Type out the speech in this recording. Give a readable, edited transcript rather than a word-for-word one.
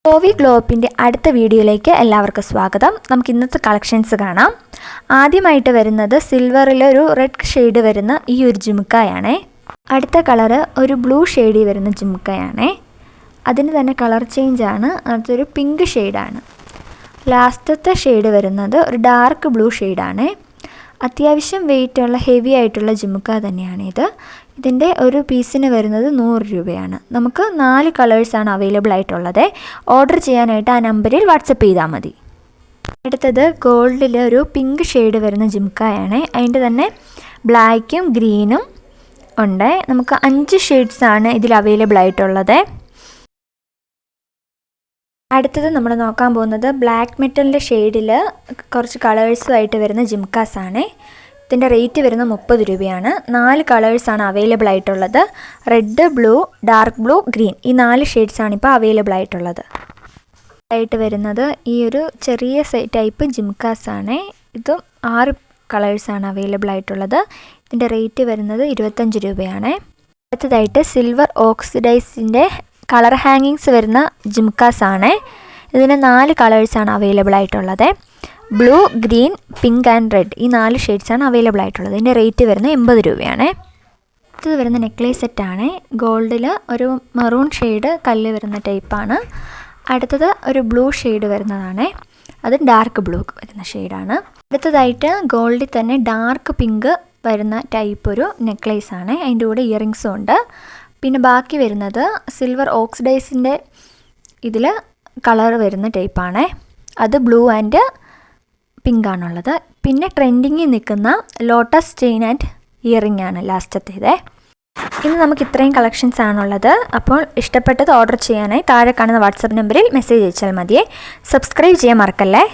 ഗോവി ഗ്ലോപ്പിൻ്റെ അടുത്ത വീഡിയോയിലേക്ക് എല്ലാവർക്കും സ്വാഗതം. നമുക്ക് ഇന്നത്തെ കളക്ഷൻസ് കാണാം. ആദ്യമായിട്ട് വരുന്നത് സിൽവറിലൊരു റെഡ് ഷെയ്ഡ് വരുന്ന ഈ ഒരു ജിമുക്കായാണേ. അടുത്ത കളറ് ഒരു ബ്ലൂ ഷെയ്ഡിൽ വരുന്ന ജിമുക്കയാണേ. അതിന് തന്നെ കളർ ചേഞ്ചാണ്. അതൊരു പിങ്ക് ഷെയ്ഡാണ്. ലാസ്റ്റത്തെ ഷെയ്ഡ് വരുന്നത് ഒരു ഡാർക്ക് ബ്ലൂ ഷെയ്ഡാണേ. അത്യാവശ്യം വെയിറ്റുള്ള ഹെവി ആയിട്ടുള്ള ജിമുക്ക തന്നെയാണിത്. ഇതിൻ്റെ ഒരു പീസിന് വരുന്നത് 100 രൂപയാണ്. നമുക്ക് 4 കളേഴ്സാണ് അവൈലബിൾ ആയിട്ടുള്ളത്. ഓർഡർ ചെയ്യാനായിട്ട് ആ നമ്പറിൽ വാട്സപ്പ് ചെയ്താൽ മതി. അടുത്തത് ഗോൾഡിൽ ഒരു പിങ്ക് ഷെയ്ഡ് വരുന്ന ജിമുക്കയാണ്. അതിൻ്റെ തന്നെ ബ്ലാക്കും ഗ്രീനും ഉണ്ട്. നമുക്ക് 5 ഷെയ്ഡ്സാണ് ഇതിൽ അവൈലബിൾ ആയിട്ടുള്ളത്. അടുത്തത് നമ്മൾ നോക്കാൻ പോകുന്നത് ബ്ലാക്ക് മെറ്റലിൻ്റെ ഷെയ്ഡിൽ കുറച്ച് കളേഴ്സുമായിട്ട് വരുന്ന ജിംക്കാസാണ്. ഇതിൻ്റെ റേറ്റ് വരുന്നത് 30 രൂപയാണ്. 4 കളേഴ്സാണ് അവൈലബിൾ ആയിട്ടുള്ളത്. Red, blue, dark blue, green, ഈ 4 ഷെയ്ഡ്സാണ് ഇപ്പോൾ അവൈലബിൾ ആയിട്ടുള്ളത്. ആയിട്ട് വരുന്നത് ഈ ഒരു ചെറിയ ടൈപ്പ് ജിംക്കാസാണ്. ഇതും 6 കളേഴ്സാണ് അവൈലബിൾ ആയിട്ടുള്ളത്. ഇതിൻ്റെ റേറ്റ് വരുന്നത് 25 രൂപയാണ്. അടുത്തതായിട്ട് സിൽവർ ഓക്സിഡൈസിൻ്റെ കളർ ഹാങ്ങിങ്സ് വരുന്ന ജിംക്കാസാണ്. ഇതിന് 4 കളേഴ്സാണ് അവൈലബിൾ ആയിട്ടുള്ളത്. Blue, green, pink and red, ഈ 4 ഷെയ്ഡ്സാണ് അവൈലബിൾ ആയിട്ടുള്ളത്. ഇതിൻ്റെ റേറ്റ് വരുന്നത് 80 രൂപയാണ്. അടുത്തത് വരുന്ന നെക്ലേസ് സെറ്റാണ്. ഗോൾഡിൽ ഒരു മെറൂൺ ഷെയ്ഡ് കല്ല് വരുന്ന ടൈപ്പാണ്. അടുത്തത് ഒരു ബ്ലൂ ഷെയ്ഡ് വരുന്നതാണ്. അത് ഡാർക്ക് ബ്ലൂ വരുന്ന ഷെയ്ഡാണ്. അടുത്തതായിട്ട് ഗോൾഡിൽ തന്നെ ഡാർക്ക് പിങ്ക് വരുന്ന ടൈപ്പ് ഒരു നെക്ലേസാണ്. അതിൻ്റെ കൂടെ ഇയറിങ്സും ഉണ്ട്. പിന്നെ ബാക്കി വരുന്നത് സിൽവർ ഓക്സിഡൈസിൻ്റെ ഇതിൽ കളർ വരുന്ന ടൈപ്പാണ്. അത് ബ്ലൂ ആൻഡ് പിങ്ക് ആണുള്ളത്. പിന്നെ ട്രെൻഡിങ്ങിൽ നിൽക്കുന്ന ലോട്ടസ് ചെയിൻ ആൻഡ് ഇയറിംഗ് ആണ് ലാസ്റ്റത്തേത്. ഇന്ന് നമുക്ക് ഇത്രയും കളക്ഷൻസ് ആണുള്ളത്. അപ്പോൾ ഇഷ്ടപ്പെട്ടത് ഓർഡർ ചെയ്യാനായി താഴെ കാണുന്ന വാട്സപ്പ് നമ്പറിൽ മെസ്സേജ് അയച്ചാൽ മതിയേ. സബ്സ്ക്രൈബ് ചെയ്യാൻ മറക്കല്ലേ.